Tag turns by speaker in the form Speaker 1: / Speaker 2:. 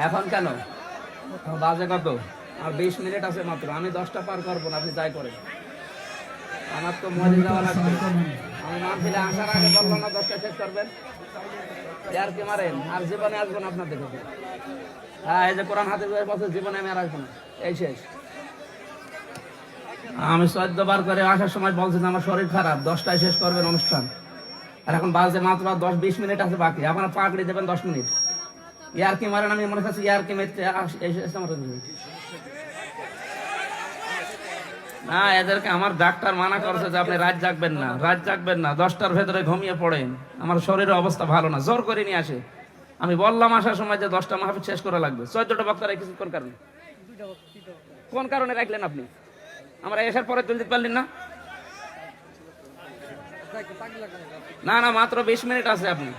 Speaker 1: এখন কেন বাজে কত? আর 20 মিনিট আছে মাত্র। আমি 10টা পার করবো না, আপনি যাই করেন। আমার তো মরে যাওয়া লাগবে। আমি মাহফিলে আসার আগে বললাম না 10টা শেষ করবেন। আর কি মারেন? আর জীবনে আসবো না আপনার দেখে। হ্যাঁ, এই যে কোরআন হাতে বছর জীবনে আমি আর আসবো না, এই শেষ। আমি 14 বার করে আসার সময় বলছি যে আমার শরীর খারাপ, 10টায় শেষ করবেন অনুষ্ঠান। আর এখন বাজে মাত্র 10-20 মিনিট আছে বাকি। আপনারা পাকড়ি দেবেন 10 মিনিট। ইয়ার কি মারেন? আমি মনে করছি ইয়ার কি মেতে না, এদেরকে আমার ডাক্তার মানা করছে যে আপনি রাত জাগবেন না, রাত জাগবেন না, 10টার ভেতরে ঘুমিয়ে পড়েন। আমার শরীরের অবস্থা ভালো না, জোর করে নিয়ে আসে। আমি বললাম আসার সময় যে 10টা মাহফিল শেষ করা লাগবে। 14টা বক্তা রেখেছি কোন কারণে? কোন কারণে রাখলেন আপনি? আমরা এসার পরে তুলতে পারলেন না? না না, মাত্র 20 মিনিট আছে। আপনি